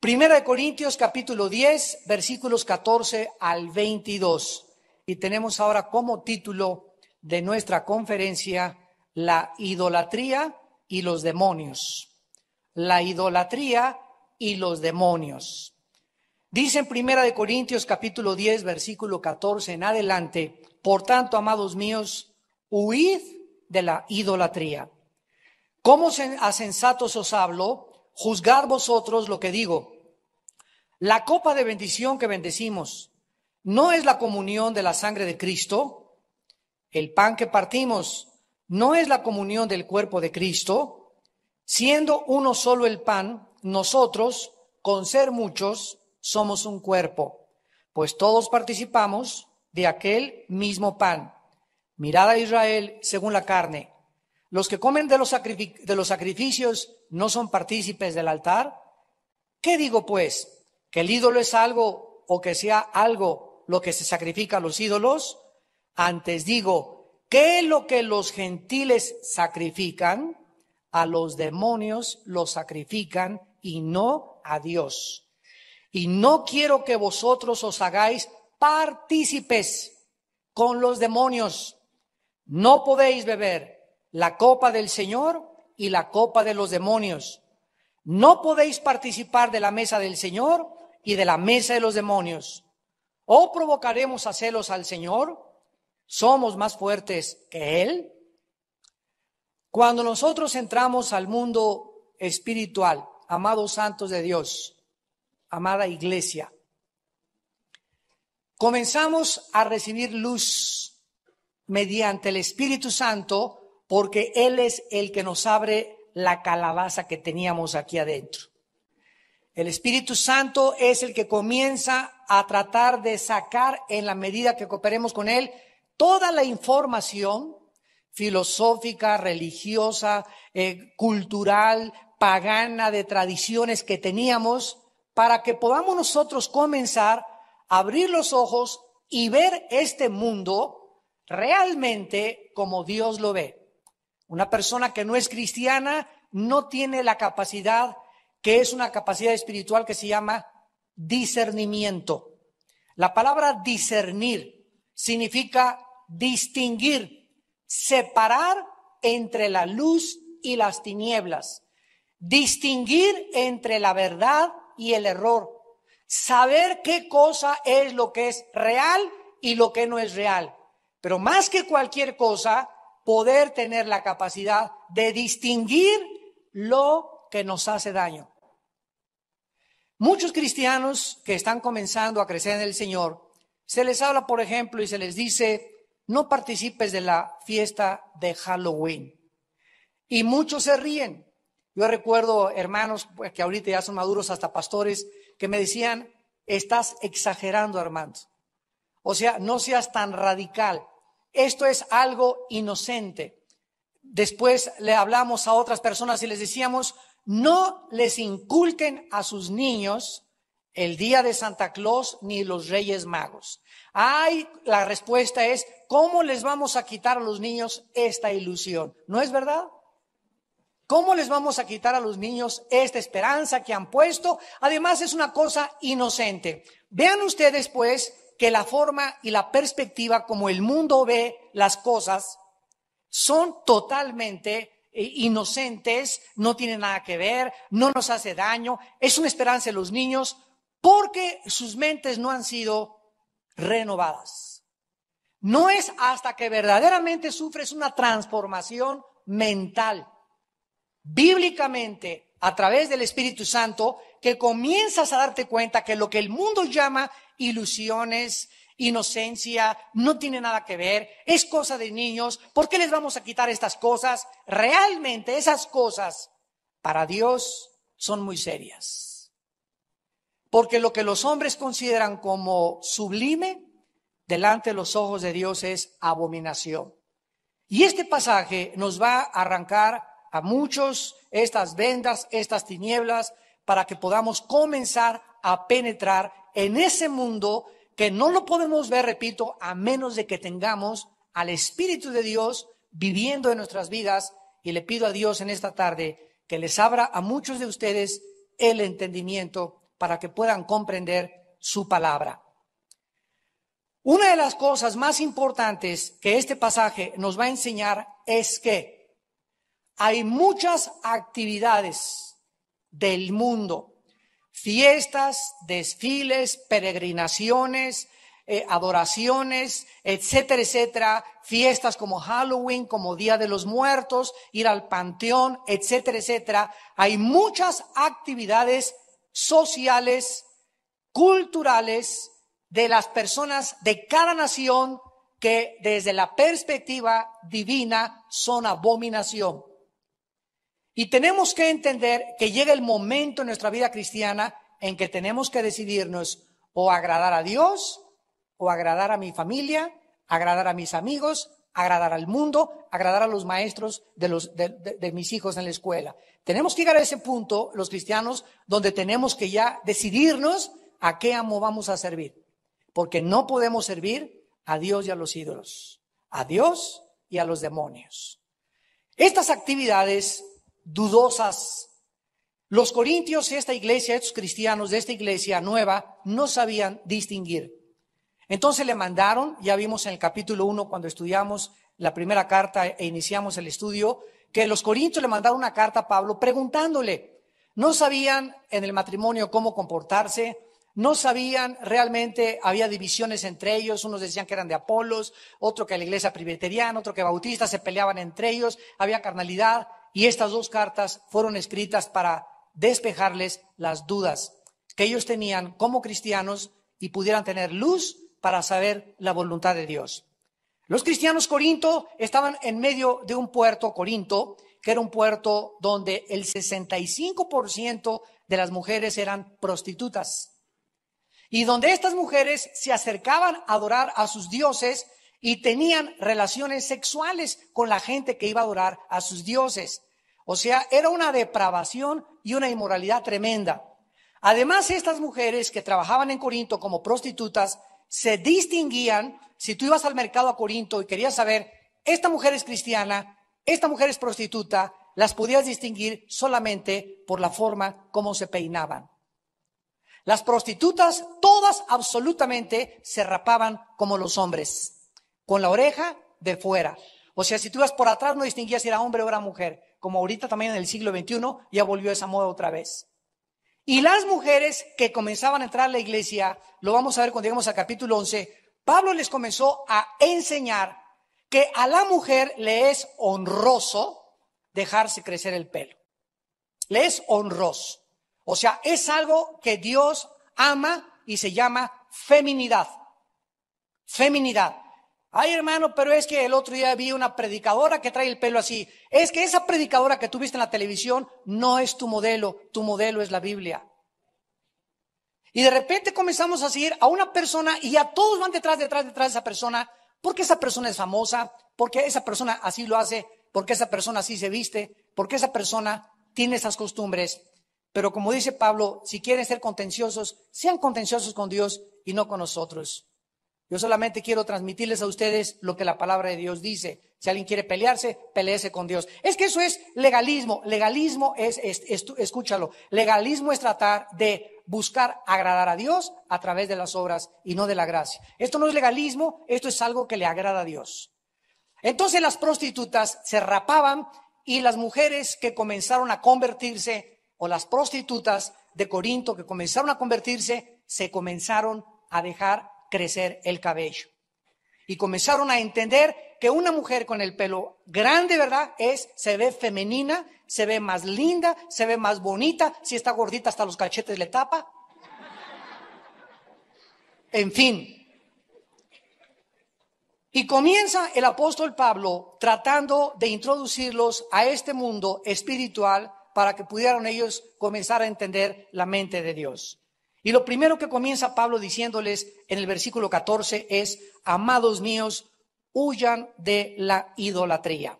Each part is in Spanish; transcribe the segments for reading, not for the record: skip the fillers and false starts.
Primera de Corintios capítulo 10, versículos 14 al 22. Y tenemos ahora como título de nuestra conferencia la idolatría y los demonios. La idolatría y los demonios. Dice en Primera de Corintios capítulo 10, versículo 14 en adelante: por tanto, amados míos, huid de la idolatría. Como a sensatos os hablo, juzgad vosotros lo que digo. La copa de bendición que bendecimos, ¿no es la comunión de la sangre de Cristo? El pan que partimos, ¿no es la comunión del cuerpo de Cristo? Siendo uno solo el pan, nosotros, con ser muchos, somos un cuerpo, pues todos participamos de aquel mismo pan. Mirad a Israel según la carne. Los que comen de los sacrificios no son partícipes del altar. ¿Qué digo pues? ¿Que el ídolo es algo o que sea algo lo que se sacrifica a los ídolos? Antes digo, ¿qué es lo que los gentiles sacrifican? A los demonios los sacrifican y no a Dios. Y no quiero que vosotros os hagáis partícipes con los demonios. No podéis beber la copa del Señor y la copa de los demonios. No podéis participar de la mesa del Señor y de la mesa de los demonios. ¿O provocaremos a celos al Señor? ¿Somos más fuertes que Él? Cuando nosotros entramos al mundo espiritual, amados santos de Dios, amada iglesia, comenzamos a recibir luz mediante el Espíritu Santo, porque Él es el que nos abre la calabaza que teníamos aquí adentro. El Espíritu Santo es el que comienza a tratar de sacar, en la medida que cooperemos con Él, toda la información filosófica, religiosa, cultural, pagana, de tradiciones que teníamos, para que podamos nosotros comenzar a abrir los ojos y ver este mundo realmente como Dios lo ve. Una persona que no es cristiana no tiene la capacidad, que es una capacidad espiritual que se llama discernimiento. La palabra discernir significa distinguir, separar entre la luz y las tinieblas, distinguir entre la verdad y el error, saber qué cosa es lo que es real y lo que no es real. Pero más que cualquier cosa, poder tener la capacidad de distinguir lo que nos hace daño. Muchos cristianos que están comenzando a crecer en el Señor, se les habla, por ejemplo, y se les dice: no participes de la fiesta de Halloween. Y muchos se ríen. Yo recuerdo hermanos que ahorita ya son maduros, hasta pastores, que me decían: estás exagerando, Armando. O sea, no seas tan radical. Esto es algo inocente. Después le hablamos a otras personas y les decíamos: no les inculquen a sus niños el día de Santa Claus ni los Reyes Magos. La respuesta es: ¿cómo les vamos a quitar a los niños esta ilusión? ¿No es verdad? ¿Cómo les vamos a quitar a los niños esta esperanza que han puesto? Además, es una cosa inocente. Vean ustedes, pues, que la forma y la perspectiva como el mundo ve las cosas son totalmente inocentes, no tienen nada que ver, no nos hace daño, es una esperanza de los niños porque sus mentes no han sido renovadas. No es hasta que verdaderamente sufres una transformación mental, bíblicamente, a través del Espíritu Santo, que comienzas a darte cuenta que lo que el mundo llama ilusiones, inocencia, no tiene nada que ver, es cosa de niños. ¿Por qué les vamos a quitar estas cosas? Realmente esas cosas para Dios son muy serias. Porque lo que los hombres consideran como sublime, delante de los ojos de Dios es abominación. Y este pasaje nos va a arrancar a muchos estas vendas, estas tinieblas, para que podamos comenzar a penetrar en ese mundo que no lo podemos ver, repito, a menos de que tengamos al Espíritu de Dios viviendo en nuestras vidas. Y le pido a Dios en esta tarde que les abra a muchos de ustedes el entendimiento para que puedan comprender su palabra. Una de las cosas más importantes que este pasaje nos va a enseñar es que hay muchas actividades del mundo, fiestas, desfiles, peregrinaciones, adoraciones, etcétera, etcétera, fiestas como Halloween, como Día de los Muertos, ir al panteón, etcétera, etcétera. Hay muchas actividades sociales, culturales, de las personas de cada nación que desde la perspectiva divina son abominación. Y tenemos que entender que llega el momento en nuestra vida cristiana en que tenemos que decidirnos o agradar a Dios, o agradar a mi familia, agradar a mis amigos, agradar al mundo, agradar a los maestros de mis hijos en la escuela. Tenemos que llegar a ese punto, los cristianos, donde tenemos que ya decidirnos a qué amo vamos a servir. Porque no podemos servir a Dios y a los ídolos, a Dios y a los demonios. Estas actividades dudosas, los corintios, esta iglesia, estos cristianos de esta iglesia nueva, no sabían distinguir. Entonces le mandaron, ya vimos en el capítulo 1 cuando estudiamos la primera carta e iniciamos el estudio, que los corintios le mandaron una carta a Pablo preguntándole. No sabían en el matrimonio cómo comportarse, no sabían realmente, había divisiones entre ellos, unos decían que eran de Apolos, otro que la iglesia presbiteriana, otro que bautistas, se peleaban entre ellos, había carnalidad, y estas dos cartas fueron escritas para despejarles las dudas que ellos tenían como cristianos y pudieran tener luz para saber la voluntad de Dios. Los cristianos Corinto estaban en medio de un puerto, Corinto, que era un puerto donde el 65% de las mujeres eran prostitutas. Y donde estas mujeres se acercaban a adorar a sus dioses y tenían relaciones sexuales con la gente que iba a adorar a sus dioses. O sea, era una depravación y una inmoralidad tremenda. Además, estas mujeres que trabajaban en Corinto como prostitutas se distinguían. Si tú ibas al mercado a Corinto y querías saber, esta mujer es cristiana, esta mujer es prostituta, las podías distinguir solamente por la forma como se peinaban. Las prostitutas, todas absolutamente se rapaban como los hombres, con la oreja de fuera. O sea, si tú ibas por atrás no distinguías si era hombre o era mujer, como ahorita también en el siglo XXI ya volvió esa moda otra vez. Y las mujeres que comenzaban a entrar a la iglesia, lo vamos a ver cuando lleguemos al capítulo 11, Pablo les comenzó a enseñar que a la mujer le es honroso dejarse crecer el pelo. Le es honroso. O sea, es algo que Dios ama y se llama feminidad. Feminidad. Ay, hermano, pero es que el otro día vi una predicadora que trae el pelo así. Es que esa predicadora que tú viste en la televisión no es tu modelo es la Biblia. Y de repente comenzamos a seguir a una persona y ya todos van detrás de esa persona, porque esa persona es famosa, porque esa persona así lo hace, porque esa persona así se viste, porque esa persona tiene esas costumbres. Pero como dice Pablo, si quieren ser contenciosos, sean contenciosos con Dios y no con nosotros. Yo solamente quiero transmitirles a ustedes lo que la palabra de Dios dice. Si alguien quiere pelearse, peleese con Dios. Es que eso es legalismo. Legalismo escúchalo, legalismo es tratar de buscar agradar a Dios a través de las obras y no de la gracia. Esto no es legalismo, esto es algo que le agrada a Dios. Entonces las prostitutas se rapaban y las mujeres que comenzaron a convertirse, o las prostitutas de Corinto que comenzaron a convertirse, se comenzaron a dejar crecer el cabello. Y comenzaron a entender que una mujer con el pelo grande, ¿verdad? Se ve femenina, se ve más linda, se ve más bonita. Si está gordita hasta los cachetes le tapa. En fin. Y comienza el apóstol Pablo tratando de introducirlos a este mundo espiritual para que pudieran ellos comenzar a entender la mente de Dios. Y lo primero que comienza Pablo diciéndoles en el versículo 14 es: amados míos, huyan de la idolatría.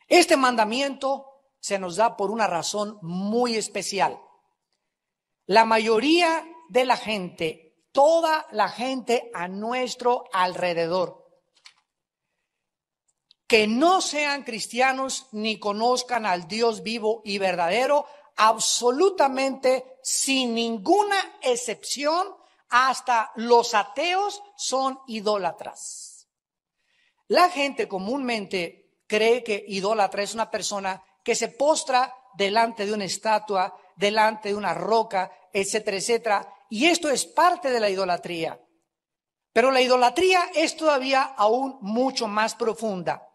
Este mandamiento se nos da por una razón muy especial. La mayoría de la gente, toda la gente a nuestro alrededor, que no sean cristianos ni conozcan al Dios vivo y verdadero, absolutamente sin ninguna excepción, hasta los ateos son idólatras. La gente comúnmente cree que idólatra es una persona que se postra delante de una estatua, delante de una roca, etcétera, etcétera. Y esto es parte de la idolatría. Pero la idolatría es todavía aún mucho más profunda.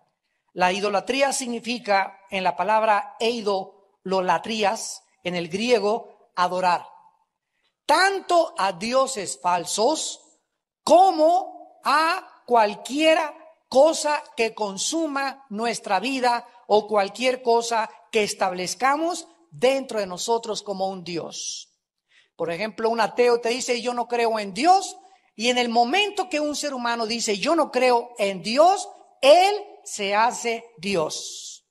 La idolatría significa, en la palabra eidolatrias, en el griego, adorar. Tanto a dioses falsos como a cualquiera cosa que consuma nuestra vida o cualquier cosa que establezcamos dentro de nosotros como un Dios. Por ejemplo, un ateo te dice, yo no creo en Dios, y en el momento que un ser humano dice, yo no creo en Dios, él se hace Dios.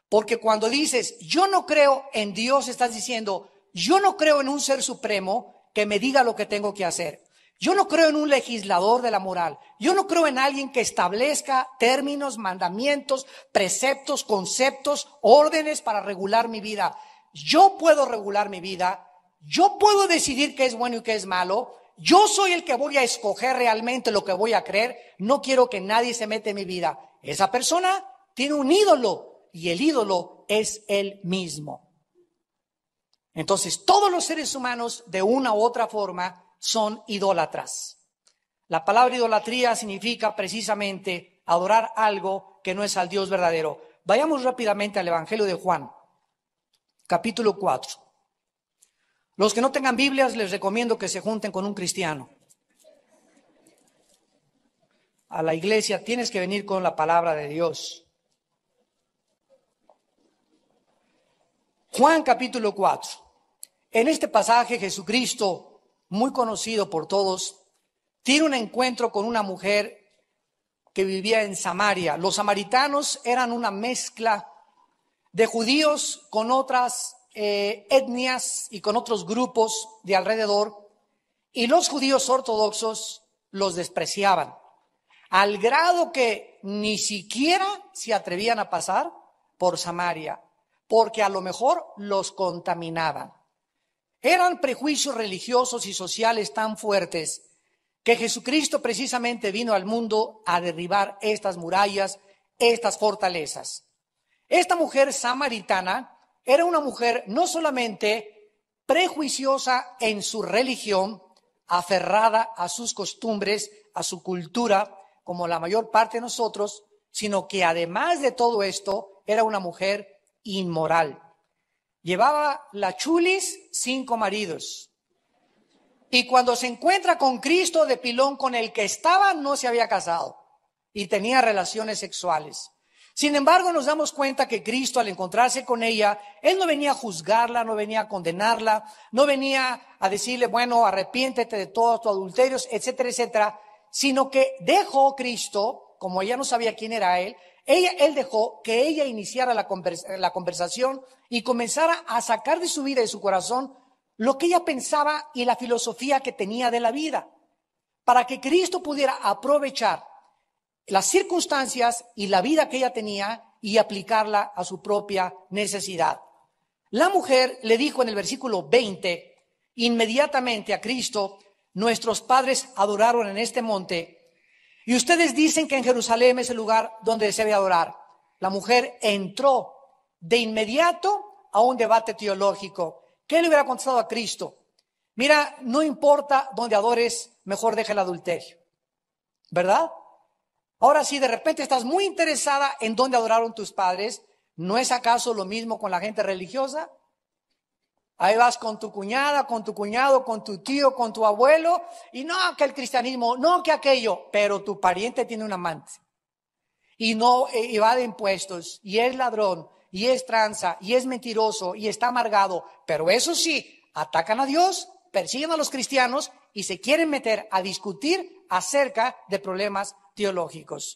Porque cuando dices, yo no creo en Dios, estás diciendo, yo no creo en un ser supremo que me diga lo que tengo que hacer. Yo no creo en un legislador de la moral. Yo no creo en alguien que establezca términos, mandamientos, preceptos, conceptos, órdenes para regular mi vida. Yo puedo regular mi vida. Yo puedo decidir qué es bueno y qué es malo. Yo soy el que voy a escoger realmente lo que voy a creer. No quiero que nadie se meta en mi vida. Esa persona tiene un ídolo y el ídolo es él mismo. Entonces, todos los seres humanos, de una u otra forma, son idólatras. La palabra idolatría significa precisamente adorar algo que no es al Dios verdadero. Vayamos rápidamente al Evangelio de Juan, capítulo 4. Los que no tengan Biblias, les recomiendo que se junten con un cristiano. A la iglesia tienes que venir con la palabra de Dios. Juan capítulo 4. En este pasaje Jesucristo, muy conocido por todos, tiene un encuentro con una mujer que vivía en Samaria. Los samaritanos eran una mezcla de judíos con otras etnias y con otros grupos de alrededor, y los judíos ortodoxos los despreciaban, al grado que ni siquiera se atrevían a pasar por Samaria, porque a lo mejor los contaminaban. Eran prejuicios religiosos y sociales tan fuertes que Jesucristo precisamente vino al mundo a derribar estas murallas, estas fortalezas. Esta mujer samaritana era una mujer no solamente prejuiciosa en su religión, aferrada a sus costumbres, a su cultura, como la mayor parte de nosotros, sino que además de todo esto, era una mujer inmoral. Llevaba la chulis 5 maridos. Y cuando se encuentra con Cristo, de pilón con el que estaba, no se había casado y tenía relaciones sexuales. Sin embargo, nos damos cuenta que Cristo, al encontrarse con ella, Él no venía a juzgarla, no venía a condenarla, no venía a decirle, bueno, arrepiéntete de todos tus adulterios, etcétera, etcétera, sino que dejó Cristo, como ella no sabía quién era Él dejó que ella iniciara la conversación y comenzara a sacar de su vida y de su corazón lo que ella pensaba y la filosofía que tenía de la vida, para que Cristo pudiera aprovechar las circunstancias y la vida que ella tenía y aplicarla a su propia necesidad. La mujer le dijo en el versículo 20, inmediatamente a Cristo, nuestros padres adoraron en este monte, y ustedes dicen que en Jerusalén es el lugar donde se debe adorar. La mujer entró de inmediato a un debate teológico. ¿Qué le hubiera contestado a Cristo? Mira, no importa dónde adores, mejor deja el adulterio. ¿Verdad? Ahora, si de repente estás muy interesada en dónde adoraron tus padres, ¿no es acaso lo mismo con la gente religiosa? Ahí vas con tu cuñada, con tu cuñado, con tu tío, con tu abuelo, y no que el cristianismo, no que aquello, pero tu pariente tiene un amante, y no evade impuestos, y es ladrón, y es tranza, y es mentiroso, y está amargado, pero eso sí, atacan a Dios, persiguen a los cristianos, y se quieren meter a discutir acerca de problemas teológicos.